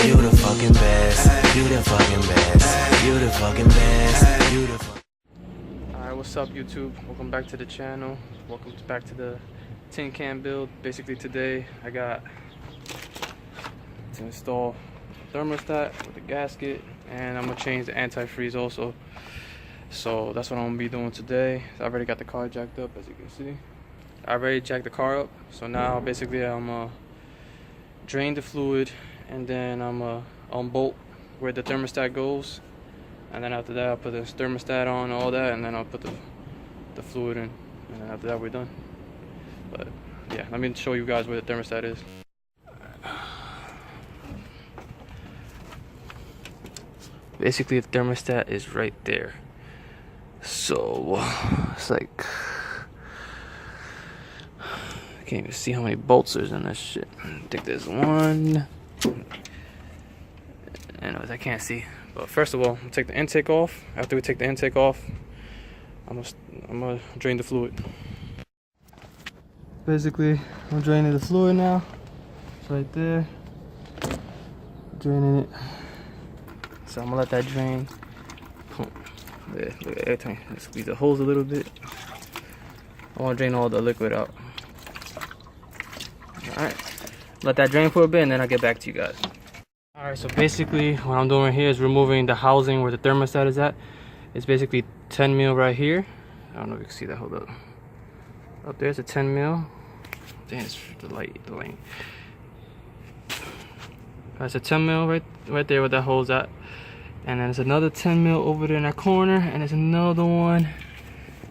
You the fucking best. You the fucking best. You the fucking best. You the fucking. Alright, what's up YouTube? Welcome back to the channel. Welcome back to the tin can build. Basically today I got to install thermostat with the gasket, and I'm gonna change the antifreeze also. So that's what I'm gonna be doing today. I already got the car jacked up, as you can see. I already jacked the car up, so now basically I'm gonna drain the fluid, and then I'm gonna unbolt where the thermostat goes, and then after that I'll put the thermostat on, all that, and then I'll put the fluid in, and then after that we're done. But yeah, let me show you guys where the thermostat is. Basically the thermostat is right there. So it's like, I can't even see how many bolts there's in this shit. I think there's one. Anyways, I can't see. But first of all, we'll take the intake off. After we take the intake off, I'm gonna drain the fluid. Basically, I'm draining the fluid now. It's right there. Draining it. So I'm gonna let that drain. Yeah, look at every time. Squeeze the hose a little bit. I want to drain all the liquid out. Alright, let that drain for a bit, and then I'll get back to you guys. Alright, so basically what I'm doing here is removing the housing where the thermostat is at. It's basically 10 mil right here. I don't know if you can see that. Hold up. Up there's a 10 mil. Dang, it's the light. That's a 10 mil right there where that hole's at. And then there's another 10 mil over there in that corner, and there's another one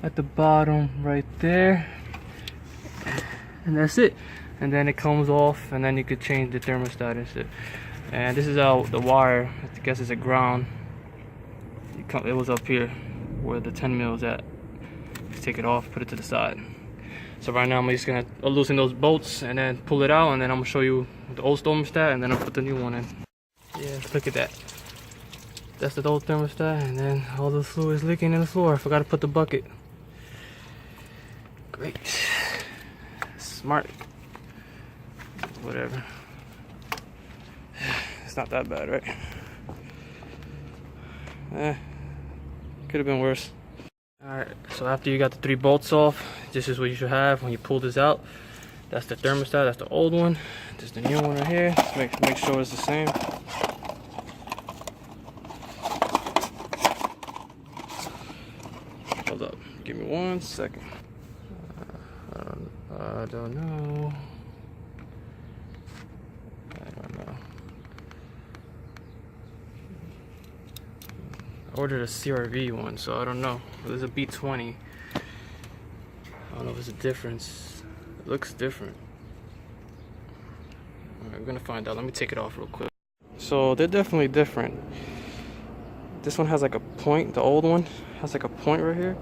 at the bottom right there. And that's it. And then it comes off, and then you could change the thermostat and shit. And this is out the wire. I guess it's a ground. It was up here where the 10 mil is at. Just take it off, put it to the side. So right now I'm just gonna loosen those bolts and then pull it out, and then I'm gonna show you the old thermostat, and then I'll put the new one in. Yeah, look at that. That's the old thermostat, and then all the fluid is leaking in the floor. I forgot to put the bucket. Great. Smart. Whatever. It's not that bad, right? Could have been worse. Alright, so after you got the 3 bolts off, this is what you should have when you pull this out. That's the thermostat, that's the old one. This is the new one right here. Just make sure it's the same. Hold up, give me 1 second. I don't know. I ordered a CRV one, so I don't know. There's a B20. I don't know if there's a difference. It looks different. Alright, we're gonna find out. Let me take it off real quick. So they're definitely different. This one has like a point. The old one has like a point right here,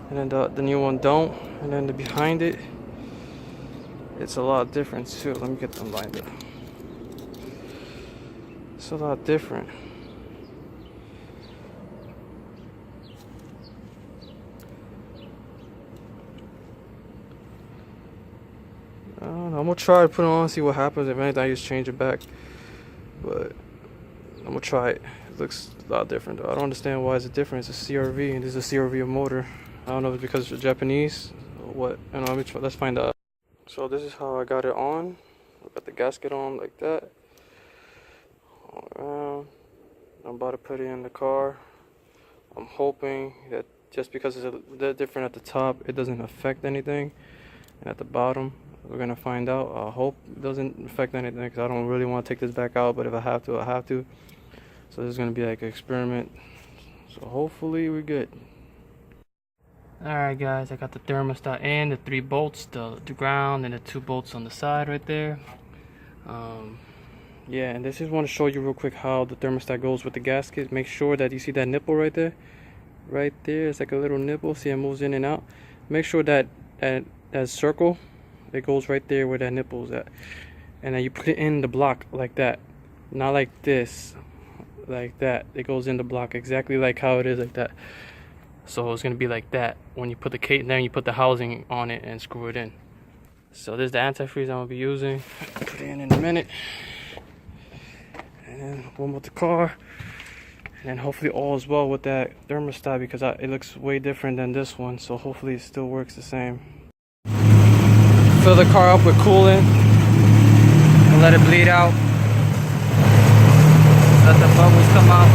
and then the new one don't. And then the behind it, it's a lot different too. Let me get them lined up. It's a lot different. I don't know. I'm gonna try to put it on, see what happens. If anything, I just change it back. But I'm gonna try it. It looks a lot different though. I don't understand why it's different. It's a CRV, and this is a CRV motor. I don't know if it's because it's Japanese or what. I don't know. Let's find out. So this is how I got it on. I got the gasket on like that. All around. I'm about to put it in the car. I'm hoping that just because it's a little different at the top, it doesn't affect anything. And at the bottom, we're gonna find out. I hope it doesn't affect anything, because I don't really want to take this back out, but if I have to, I have to. So this is gonna be like an experiment. So hopefully we're good. Alright guys, I got the thermostat in, the 3 bolts, the ground, and the 2 bolts on the side right there. Yeah, and this is want to show you real quick how the thermostat goes with the gasket. Make sure that you see that nipple right there. Right there, it's like a little nipple. See, it moves in and out. Make sure that that circle, it goes right there where that nipple is at. And then you put it in the block like that. Not like this, like that. It goes in the block exactly like how it is, like that. So it's gonna be like that when you put the case, then you put the housing on it and screw it in. So this is the antifreeze I'm gonna be using. Put it in a minute. and then warm up the car, and then hopefully all is well with that thermostat, because it looks way different than this one, so hopefully it still works the same. Fill the car up with coolant and let it bleed out. Let the bubbles come out.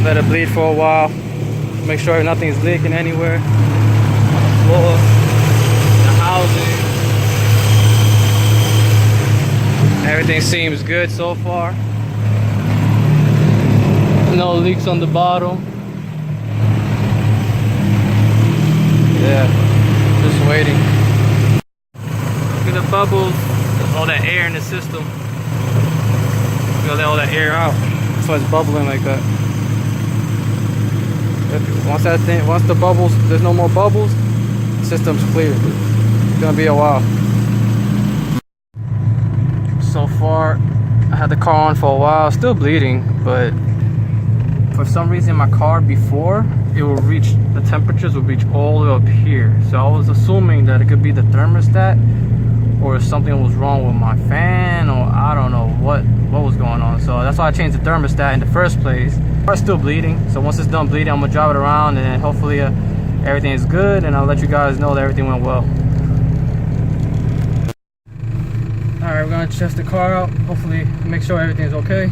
Let it bleed for a while. Make sure nothing's leaking anywhere. On the floor, the housing. Everything seems good so far. No leaks on the bottom. Yeah, just waiting. Look at the bubbles. There's all that air in the system. Gotta let all that air out. That's why it's bubbling like that. Once the bubbles, there's no more bubbles, the system's clear. It's gonna be a while. So far, I had the car on for a while, still bleeding, but for some reason my car before, it will reach, the temperatures will reach all the way up here. So I was assuming that it could be the thermostat, or something was wrong with my fan, or I don't know what was going on. So that's why I changed the thermostat in the first place. It's still bleeding, so once it's done bleeding, I'm gonna drive it around, and then hopefully everything is good, and I'll let you guys know that everything went well. All right, we're gonna test the car out, hopefully make sure everything's okay.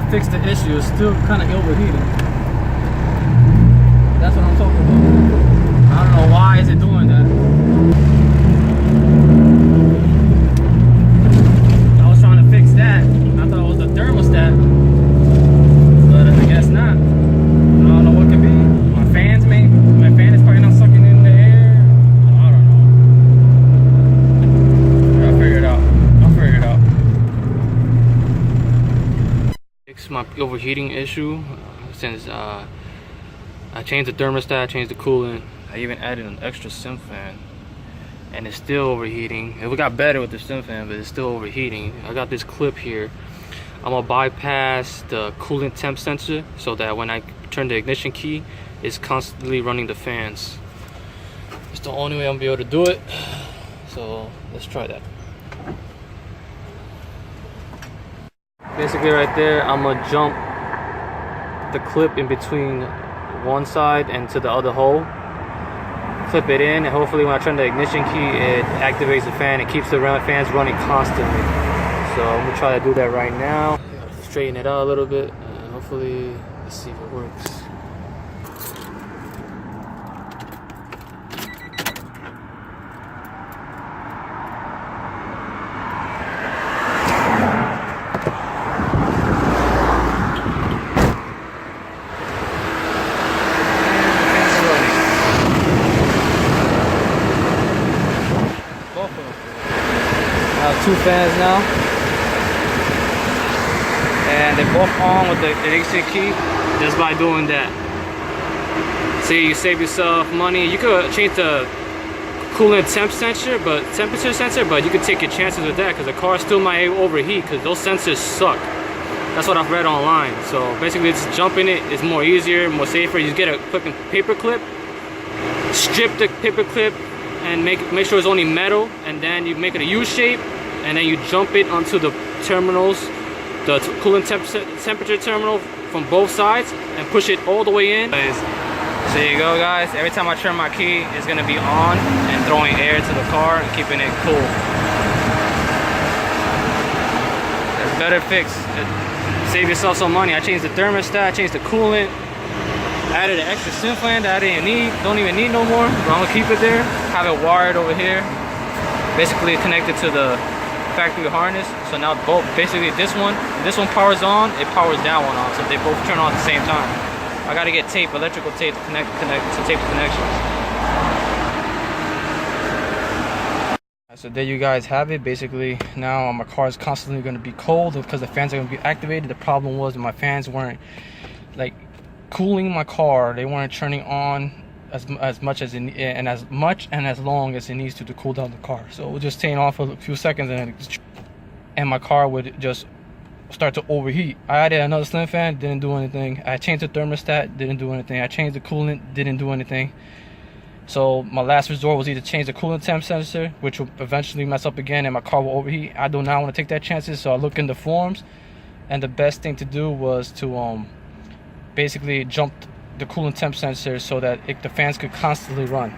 Fix the issue, it's still kind of overheating. That's what I'm talking about. I don't know why is it doing that. I was trying to fix that. I thought it was the thermostat, but I guess not. I don't know what it could be. My fan is probably not sucking in the air. I don't know. I'll figure it out. My overheating issue since I changed the thermostat, I changed the coolant, I even added an extra sim fan, and it's still overheating. It got better with the sim fan, but it's still overheating. I got this clip here. I'm gonna bypass the coolant temp sensor so that when I turn the ignition key, it's constantly running the fans. It's the only way I'm gonna be able to do it, so let's try that. Basically right there, I'm gonna jump the clip in between one side and to the other hole, clip it in, and hopefully when I turn the ignition key, it activates the fan. It keeps the fans running constantly. So I'm gonna try to do that right now. Straighten it out a little bit, and hopefully let's see if it works. Two fans now, and they're both on with the ignition key just by doing that. See, you save yourself money. You could change the coolant temperature sensor, but you could take your chances with that because the car still might overheat because those sensors suck. That's what I've read online. So basically, just jumping it is more easier, more safer. You just get a fucking paper clip, strip the paper clip, and make sure it's only metal, and then you make it a U shape, and then you jump it onto the terminals, the coolant temperature terminal from both sides, and push it all the way in. So there you go, guys. Every time I turn my key, it's gonna be on and throwing air to the car and keeping it cool. That's better fix. Save yourself some money. I changed the thermostat, I changed the coolant, added an extra SIM fan that I didn't need, don't even need no more, but I'm gonna keep it there. Have it wired over here, basically connected to the factory harness. So now both, basically this one powers on, it powers that one on, so they both turn on at the same time. I gotta get tape, electrical tape to connect to tape the connections. So there you guys have it. Basically now my car is constantly going to be cold because the fans are going to be activated. The problem was my fans weren't like cooling my car. They weren't turning on as much as as long as it needs to cool down the car. So it would just staying off for a few seconds, and my car would just start to overheat. I added another slim fan, didn't do anything. I changed the thermostat, didn't do anything. I changed the coolant, didn't do anything. So my last resort was either change the coolant temp sensor, which will eventually mess up again and my car will overheat. I do not want to take that chances, so I look in the forums, and the best thing to do was to basically jump the coolant temp sensor so that the fans could constantly run.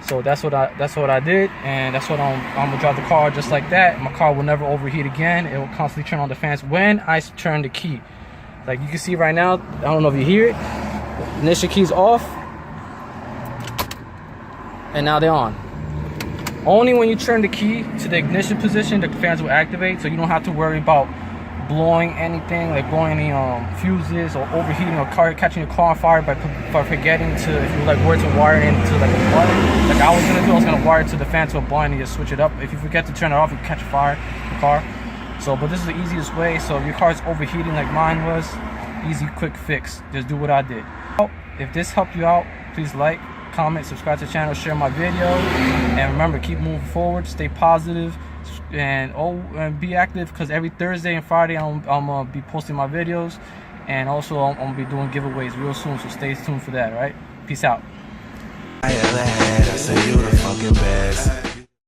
So that's what I did, and that's what I'm gonna drive the car just like that. My car will never overheat again. It will constantly turn on the fans when I turn the key. Like you can see right now, I don't know if you hear it. The ignition key's off, and now they're on. Only when you turn the key to the ignition position, the fans will activate. So you don't have to worry about blowing anything, like blowing any fuses or overheating or catching your car on fire by forgetting to, if you were to wire it into like a button, like I was gonna do. I was gonna wire it to the fan to a button and just switch it up. If you forget to turn it off, you catch a fire in the car. So, but this is the easiest way. So if your car is overheating like mine was, easy, quick fix. Just do what I did. If this helped you out, please like, comment, subscribe to the channel, share my video, and remember, keep moving forward, stay positive, and be active, because every Thursday and Friday I'm gonna be posting my videos, and also I'm gonna be doing giveaways real soon, so stay tuned for that. Right, peace out. I ever had, I say you the fucking best.